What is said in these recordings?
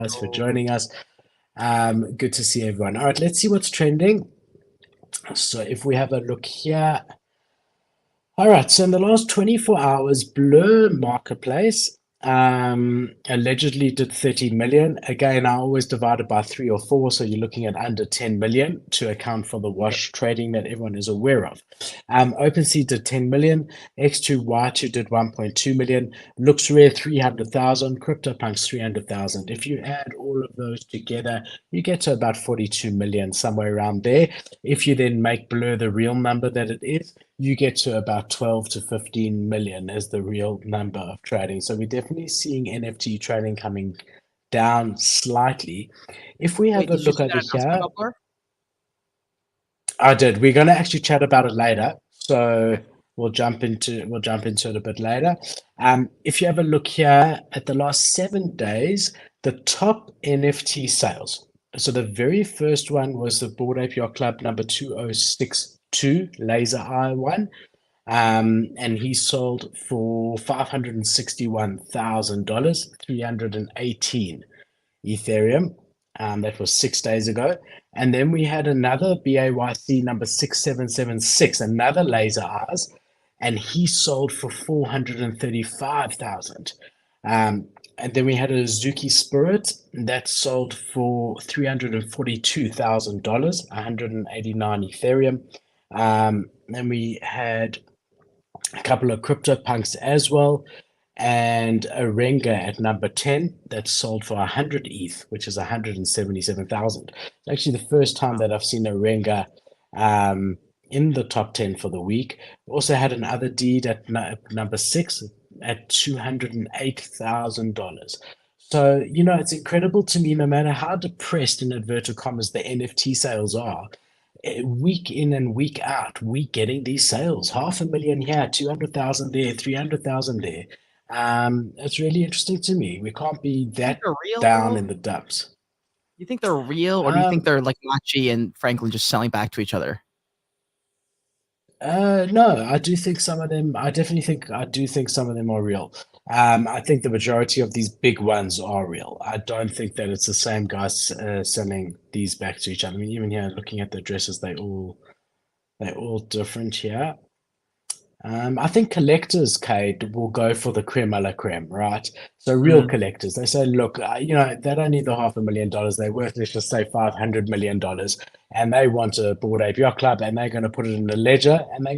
guys for Oh, joining us. Good to see everyone. All right, let's see what's trending. So if we have a look here. All right, so in the last 24 hours, Blur Marketplace allegedly did 30 million. Again, I always divide it by three or four, so you're looking at under 10 million to account for the yep. wash trading that everyone is aware of. OpenSea did 10 million, X2Y2 did 1.2 million, Looks Rare 300,000, CryptoPunks 300,000. If you add all of those together, you get to about 42 million, somewhere around there. If you then make Blur the real number that it is, you get to about 12 to 15 million as the real number of trading. So we're definitely seeing NFT trading coming down slightly. If we have Wait, a did you look see over that announcement here, about Blur? I did. We're going to actually chat about it later. So we'll jump into it a bit later. If you have a look here at the last 7 days, the top NFT sales. So the very first one was the Bored Ape Yacht Club number 2062 Laser Eye one. And he sold for $561,000, 318 Ethereum. That was 6 days ago. And then we had another BAYC number 6776, another laser eyes, and he sold for 435,000. And then we had a Azuki Spirit that sold for $342,000, 189 Ethereum. Then we had a couple of CryptoPunks as well, and a Renga at number 10 that sold for 100 ETH, which is 177,000. It's actually the first time Wow. that I've seen a Renga in the top 10 for the week. We also had another deed at number 6 at $208,000. So, it's incredible to me, no matter how depressed in inverted commas the NFT sales are, week in and week out, we getting these sales. 500,000 here, 200,000 there, 300,000 there. It's really interesting to me. We can't be You think that they're real, down bro? in the dumps. You think they're real, or do you think Um, they're like Machi and Franklin just selling back to each other? no, I do think some of them are real. I think the majority of these big ones are real. I don't think that it's the same guys selling these back to each other. I mean, even here, looking at the addresses, they're all different here. I think collectors, Cade, will go for the creme a la creme, right? So real Mm, collectors, they say, look, they don't need the $500,000. They're worth, let's just say, $500 million, and they want a Bored Ape Yacht Club, and they're going to put it in a ledger, and they're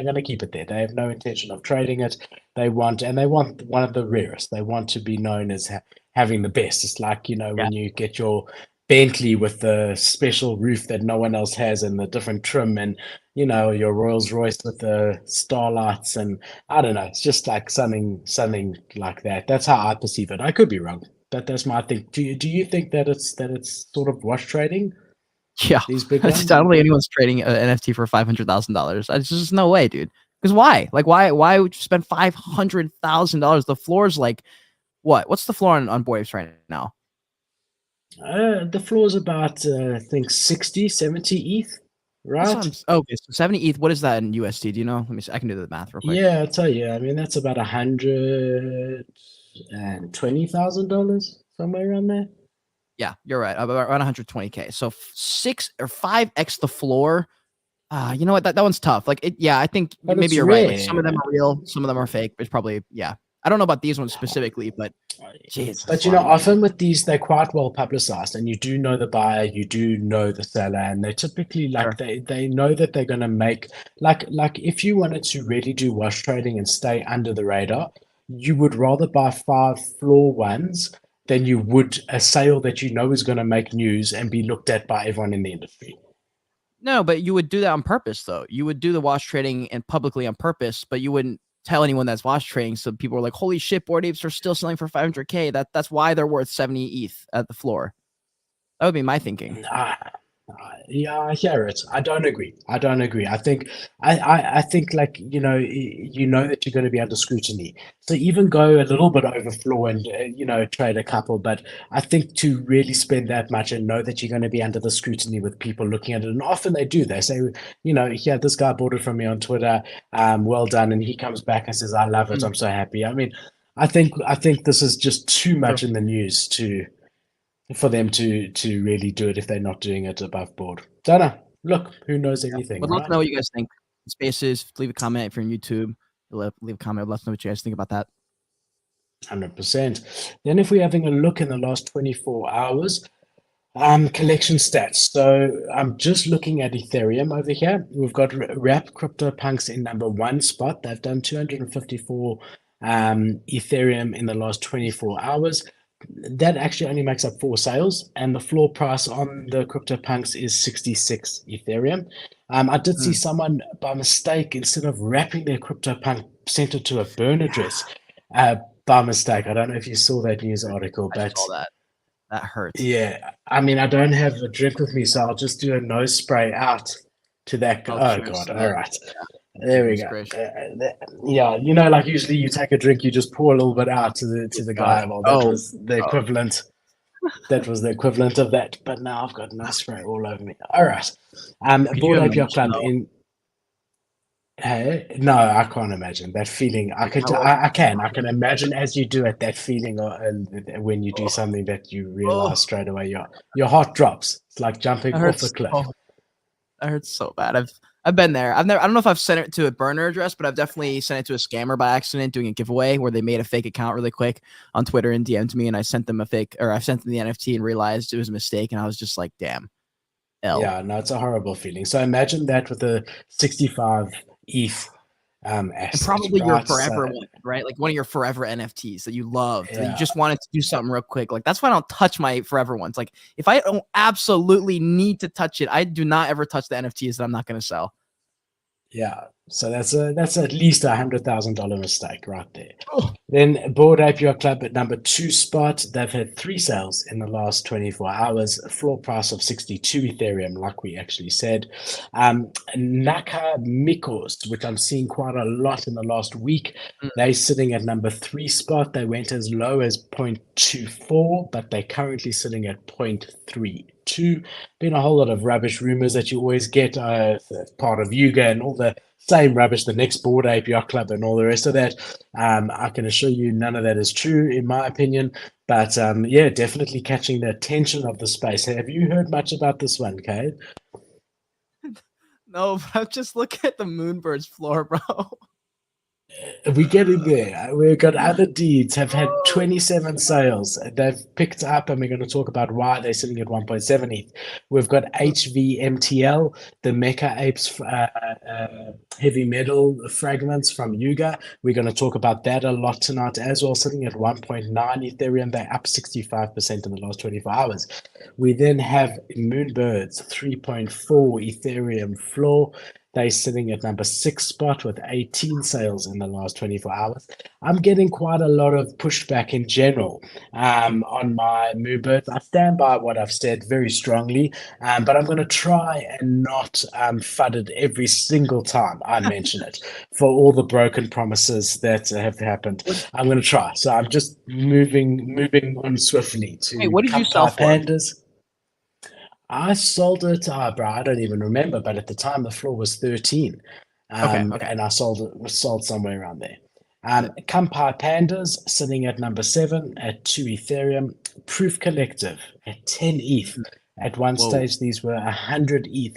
gonna keep it there. They have no intention of trading it. They want one of the rarest. They want to be known as having the best. It's like yeah. when you get your Bentley with the special roof that no one else has, and the different trim, and your Rolls Royce with the starlights, and I don't know, it's just like something like that. That's how I perceive it. I could be wrong, but that's my thing. Do you think that it's sort of wash trading, Yeah. these big I ones? don't think anyone's trading an NFT for $500,000. There's just no way, dude. Because why? Like, why would you spend $500,000? The floor's like what? What's the floor on Boyd Apes right now? The floor's about I think 60, 70 ETH, That's what I'm. right? Okay, so 70 ETH. What is that in USD? Do you know? Let me see. I can do the math real quick. Yeah, I'll tell you. I mean, that's about $120,000, somewhere around there. Yeah, you're right. About around 120K. So 6 or 5x the floor. You know what? That one's tough. Like, yeah, I think But maybe it's you're right. Like, some rare, of them man. are real, some of them are fake. It's probably, yeah. I don't know about these ones specifically, but jeez, that's But a lot of money. often with these, they're quite well publicized, and you do know the buyer, you do know the seller, and they typically like Sure. they know that they're going to make like if you wanted to really do wash trading and stay under the radar, you would rather buy five floor ones than you would a sale that you know is going to make news and be looked at by everyone in the industry. No, but you would do that on purpose, though. You would do the wash trading and publicly on purpose, but you wouldn't tell anyone that's wash trading. So people are like, "Holy shit, Bored Apes are still selling for 500K." That's why they're worth 70 ETH at the floor. That would be my thinking. Nah, yeah, I hear it. I don't agree. I don't agree. I think like you know that you're going to be under scrutiny. So even go a little bit over floor and trade a couple. But I think to really spend that much and know that you're going to be under the scrutiny with people looking at it, and often they do. They say, yeah, this guy bought it from me on Twitter. Well done, and he comes back and says, I love it. Mm, I'm so happy. I mean, I think this is just too true. much in the news to. for them to really do it if they're not doing it above board. Don't know. Look, who knows anything, Would love to right? know what you guys think. Spaces, leave a comment if you're on YouTube. Leave a comment. I'd love to know what you guys think about that. 100%. Then if we're having a look in the last 24 hours, collection stats. So I'm just looking at Ethereum over here. We've got Wrap CryptoPunks in number one spot. They've done 254 Ethereum in the last 24 hours. That actually only makes up 4 sales, and the floor price on the CryptoPunks is 66 Ethereum. I did see someone by mistake, instead of wrapping their CryptoPunk, sent it to a burn address by mistake. I don't know if you saw that news article, I but saw that. That hurt. yeah, I mean, I don't have a drink with me, so I'll just do a nose spray out to that. Oh, Oh cheers God! to All that. right, there we Goodness go. gracious. Yeah, like usually you take a drink, you just pour a little bit out to the guy. Well, that was the equivalent. That was the equivalent of that. But now I've got nose spray all over me. All right. Could you Board Ape Yacht imagine Club though? in. Hey, no, I can't imagine that feeling. I can, I can imagine as you do it, that feeling, when you do something that you Oh, realize straight away, your heart drops. It's like jumping that off a hurts. cliff. Oh, that hurts so bad. I've been there. I don't know if I've sent it to a burner address, but I've definitely sent it to a scammer by accident doing a giveaway where they made a fake account really quick on Twitter and DM'd me, and I sent them I sent them the NFT and realized it was a mistake, and I was just like, damn, L. Yeah, no, it's a horrible feeling. So imagine that with a 65 ETH And asset, probably your right? forever So one, right? Like one of your forever NFTs that you loved, that you yeah, just wanted to do something real quick. Like that's why I don't touch my forever ones. Like if I don't absolutely need to touch it, I do not ever touch the NFTs that I'm not going to sell. yeah. So that's at least $100,000 mistake right there. Oh, Then Bored Ape Yacht Club at number two spot. They've had 3 sales in the last 24 hours. A floor price of 62 Ethereum, like we actually said. Naka Mikos, which I'm seeing quite a lot in the last week. They're sitting at number 3 spot. They went as low as 0.24, but they're currently sitting at 0.32. Been a whole lot of rubbish rumors that you always get as part of Yuga and all the same rubbish, the next Bored Ape Yacht Club and all the rest of that. I can assure you none of that is true, in my opinion. But yeah, definitely catching the attention of the space. Have you heard much about this one, Kate? no, but I'm just looking at the Moonbird's floor, bro. We get in there. We've got other deeds have had 27 sales. They've picked up, and we're going to talk about why they're sitting at 1.7 ETH. We've got HVMTL, the Mecha Apes heavy metal fragments from Yuga. We're going to talk about that a lot tonight as well, sitting at 1.9 Ethereum. They're up 65% in the last 24 hours. We then have Moonbirds, 3.4 Ethereum floor. They're sitting at number 6 spot with 18 sales in the last 24 hours. I'm getting quite a lot of pushback in general on my Moonbirds. I stand by what I've said very strongly, but I'm going to try and not FUD it every single time I mention it for all the broken promises that have happened. I'm going to try. So I'm just moving on swiftly Hey, to what did you sell Kampai for? Pandas. I sold it, bro, I don't even remember, but at the time the floor was 13. Okay. And I sold somewhere around there. Kampai Pandas sitting at number 7 at 2 Ethereum. Proof Collective at 10 ETH. At one Whoa. stage, these were 100 ETH.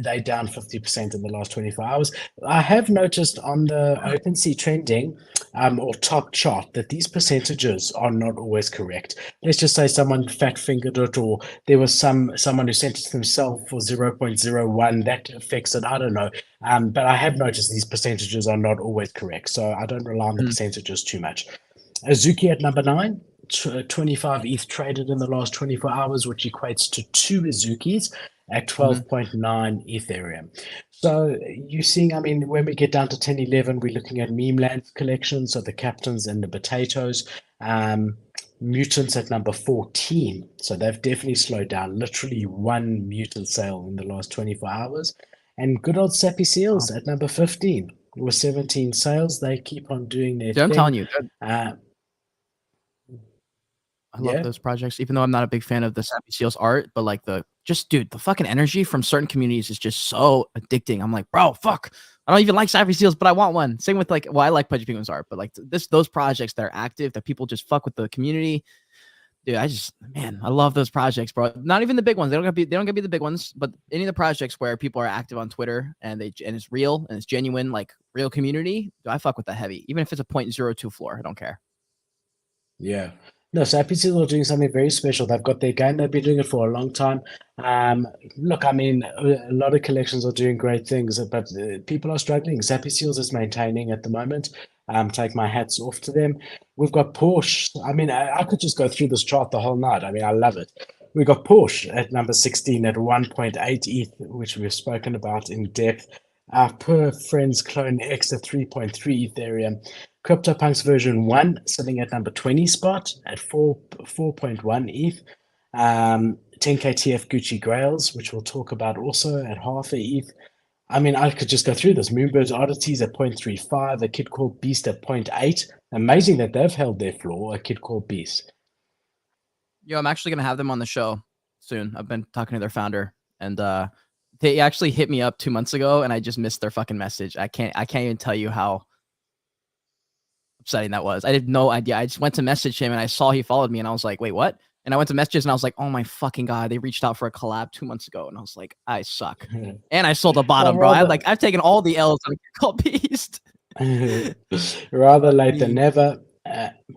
They down 50% in the last 24 hours. I have noticed on the OpenSea trending or top chart that these percentages are not always correct. Let's just say someone fat fingered it, or there was someone who sent it to themselves for 0.01 that affects it. I don't know. But I have noticed these percentages are not always correct. So I don't rely on the percentages too much. Azuki at number 9. 25 ETH traded in the last 24 hours, which equates to 2 Azukis at 12.9 Ethereum. So you're seeing, I mean, when we get down to 1011, we're looking at meme land collections, so the captains and the potatoes. Mutants at number 14. So they've definitely slowed down. Literally one mutant sale in the last 24 hours. And good old Sappy Seals at number 15 with 17 sales. They keep on doing their Dude, I'm thing. telling you, I love Yeah. those projects, even though I'm not a big fan of the Sappy Seals art, but like the fucking energy from certain communities is just so addicting. I'm like, bro, fuck. I don't even like Sappy Seals, but I want one. Same with like, well, I like Pudgy Penguins art, but like those projects that are active, that people just fuck with the community, Dude, I love those projects, bro. Not even the big ones. They don't gotta be the big ones, but any of the projects where people are active on Twitter and it's real and it's genuine, like real community. I fuck with that heavy, even if it's a 0.02 floor. I don't care. Yeah. No, so Apes are doing something very special. They've got their game. They've been doing it for a long time. Look, I mean, a lot of collections are doing great things, but people are struggling. Zappy Seals is maintaining at the moment. Take my hats off to them. We've got Porsche. I mean, I could just go through this chart the whole night. I mean, I love it. We've got Porsche at number 16 at 1.8 ETH, which we've spoken about in depth. Per Friends Clone X at 3.3 Ethereum. CryptoPunks version 1 sitting at number 20 spot at 4.1 ETH. 10K TF Gucci Grails, which we'll talk about also at half a ETH. I mean, I could just go through this. Moonbird's Oddities at 0.35, a kid called Beast at 0.8. Amazing that they've held their floor, a kid called Beast. Yo, I'm actually gonna have them on the show soon. I've been talking to their founder, and they actually hit me up 2 months ago, and I just missed their fucking message. I can't even tell you how upsetting that was. I had no idea. I just went to message him, and I saw he followed me, and I was like, wait, what? And I went to messages, and I was like, oh my fucking god, they reached out for a collab 2 months ago, and I was like, I suck. And I sold the bottom, bro. I've taken all the L's on a called Beast. Rather late than never.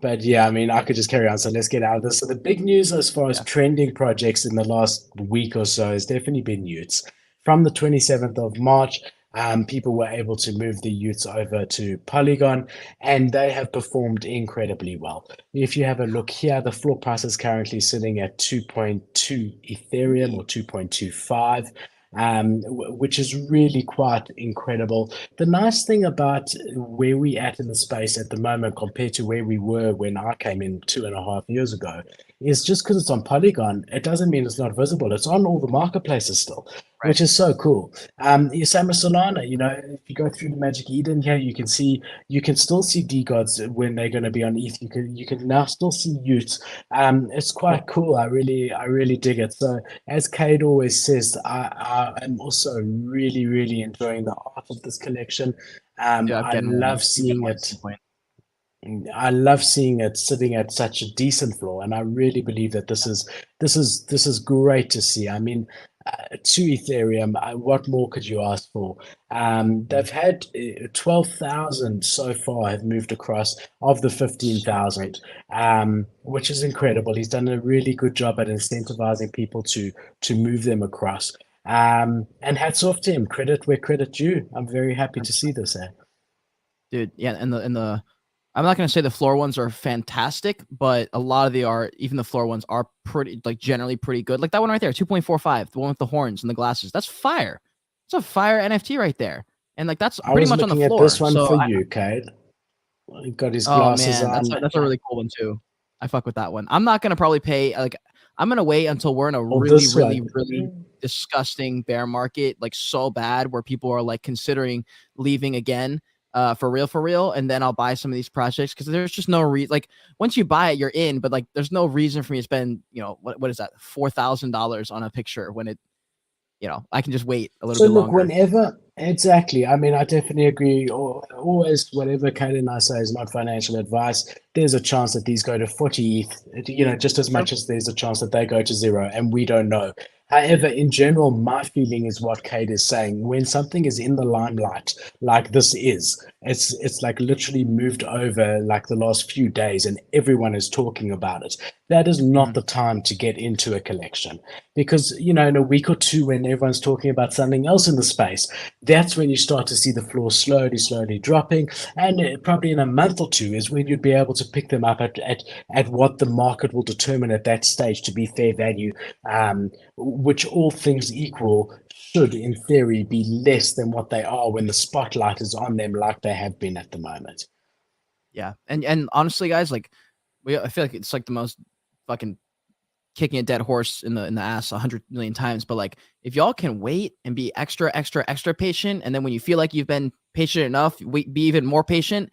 But yeah, I mean, I could just carry on. So let's get out of this. So the big news as far as trending projects in the last week or so has definitely been Utes. From the 27th of March, people were able to move the Utes over to Polygon, and they have performed incredibly well. If you have a look here, the floor price is currently sitting at 2.2 Ethereum or 2.25. Which is really quite incredible. The nice thing about where we at in the space at the moment compared to where we were when I came in 2.5 years ago is just because it's on Polygon, it doesn't mean it's not visible. It's on all the marketplaces still, which is so cool. Same with Solana, you know, if you go through the Magic Eden here, you can still see DeGods when they're going to be on ETH. You can now still see Utes. It's quite cool. I really dig it. So as Cade always says, I am also really, really enjoying the art of this collection. I love seeing it. I love seeing it sitting at such a decent floor, and I really believe that this is great to see. I mean, to Ethereum, what more could you ask for? They've had 12,000 so far have moved across of the 15,000, which is incredible. He's done a really good job at incentivizing people to move them across. And hats off to him. Credit where credit due. I'm very happy to see this. Dude, yeah, and the I'm not going to say the floor ones are fantastic, but a lot of even the floor ones are pretty, like generally pretty good. Like that one right there, 2.45, the one with the horns and the glasses. That's fire. It's a fire NFT right there. And like that's pretty much on the floor. At this one for you, Cade. He got his glasses on. That's a really cool one too. I fuck with that one. I'm not going to probably pay, like, I'm going to wait until we're in a really disgusting bear market, like so bad where people are like considering leaving again. For real, and then I'll buy some of these projects because there's just no reason. Like once you buy it, you're in, but like there's no reason for me to spend, you know, what is that, $4,000 on a picture when it, you know, I can just wait a little bit longer. So look, whenever, exactly. I mean, I definitely agree. Always, whatever Kate and I say is not financial advice. There's a chance that these go to 40 ETH, you know, just as much as there's a chance that they go to 0, and we don't know. However, in general, my feeling is what Kate is saying. When something is in the limelight, like this is, it's like literally moved over like the last few days and everyone is talking about it. That is not the time to get into a collection because, you know, in a week or two when everyone's talking about something else in the space, that's when you start to see the floor slowly dropping. And probably in a month or two is when you'd be able to pick them up at what the market will determine at that stage to be fair value, which all things equal should, in theory, be less than what they are when the spotlight is on them like they have been at the moment. Yeah. And honestly, guys, like I feel like it's like the most fucking kicking a dead horse in the ass 100 million times. But like, if y'all can wait and be extra patient, and then when you feel like you've been patient enough, be even more patient,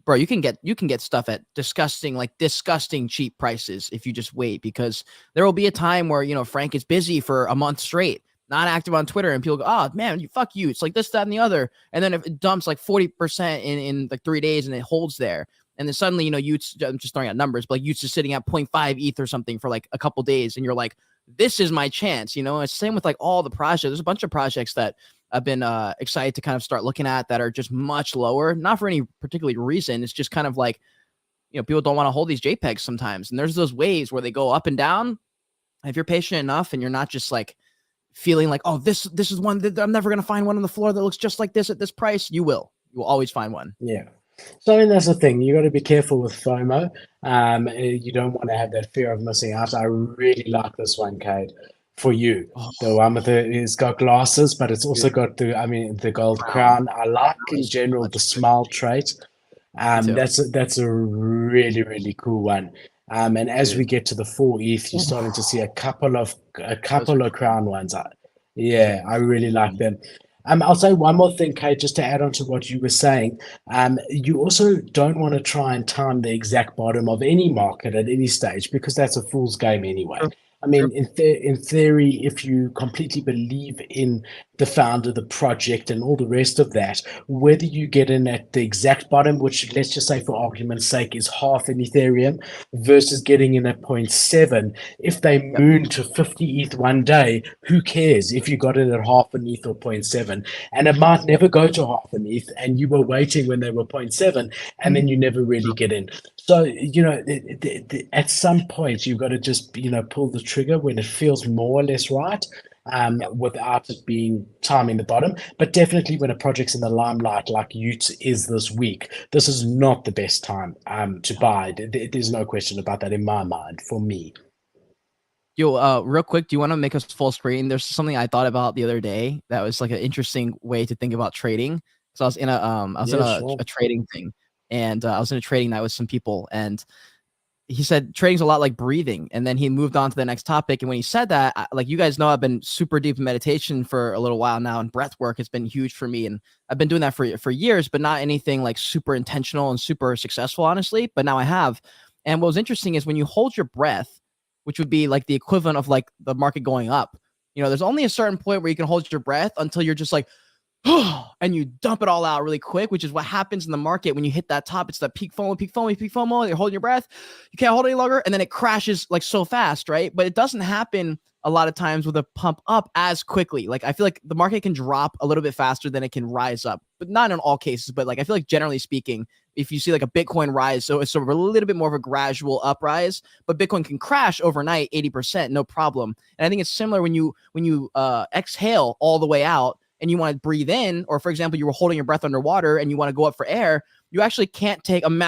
bro, you can get stuff at disgusting cheap prices if you just wait, because there will be a time where, you know, Frank is busy for a month straight, not active on Twitter, and people go, oh man, fuck you. It's like this, that, and the other. And then if it dumps like 40% in like 3 days and it holds there, And then suddenly, I'm just throwing out numbers, but like UT's just sitting at 0.5 ETH or something for like a couple days, and you're like, this is my chance. It's the same with like all the projects. There's a bunch of projects that I've been excited to kind of start looking at that are just much lower, not for any particular reason. It's just kind of like, people don't want to hold these JPEGs sometimes. And there's those waves where they go up and down. If you're patient enough and you're not just like feeling like, oh, this is one that I'm never going to find one on the floor that looks just like this at this price, you will always find one. Yeah. So I mean, that's the thing. You got to be careful with FOMO. You don't want to have that fear of missing out. I really like this one, Kate, for you. The one with it's got glasses, but it's also got the gold crown. I like in general the smile trait. That's a really, really cool one. And as we get to the 4 ETH, you're starting to see a couple of crown ones. I really like them. I'll say one more thing, Kate, just to add on to what you were saying. You also don't want to try and time the exact bottom of any market at any stage, because that's a fool's game anyway. I mean, in theory, if you completely believe in the founder, the project, and all the rest of that, whether you get in at the exact bottom, which let's just say for argument's sake is half an Ethereum, versus getting in at 0.7, if they moon to 50 ETH one day, who cares if you got in at half an ETH or 0.7? And it might never go to half an ETH, and you were waiting when they were 0.7, and then you never really get in. So, at some point, you've got to just, pull the trigger when it feels more or less right, without it being timing the bottom. But definitely when a project's in the limelight, like Ute is this week, this is not the best time to buy. There's no question about that in my mind, for me. Yo, real quick, do you want to make us full screen? There's something I thought about the other day that was like an interesting way to think about trading. So I was in a trading thing, and I was in a trading night with some people, and he said trading's a lot like breathing. And then he moved on to the next topic. And when he said that, like you guys know, I've been super deep in meditation for a little while now, and breath work has been huge for me. And I've been doing that for years, but not anything like super intentional and super successful, honestly. But now I have. And what was interesting is when you hold your breath, which would be like the equivalent of like the market going up, there's only a certain point where you can hold your breath until you're just like, and you dump it all out really quick, which is what happens in the market when you hit that top. It's that peak FOMO. You're holding your breath. You can't hold it any longer. And then it crashes like so fast, right? But it doesn't happen a lot of times with a pump up as quickly. Like I feel like the market can drop a little bit faster than it can rise up, but not in all cases. But like I feel like generally speaking, if you see like a Bitcoin rise, so it's sort of a little bit more of a gradual uprise, but Bitcoin can crash overnight 80%, no problem. And I think it's similar when you exhale all the way out and you want to breathe in, or for example, you were holding your breath underwater and you want to go up for air, you actually can't take a massive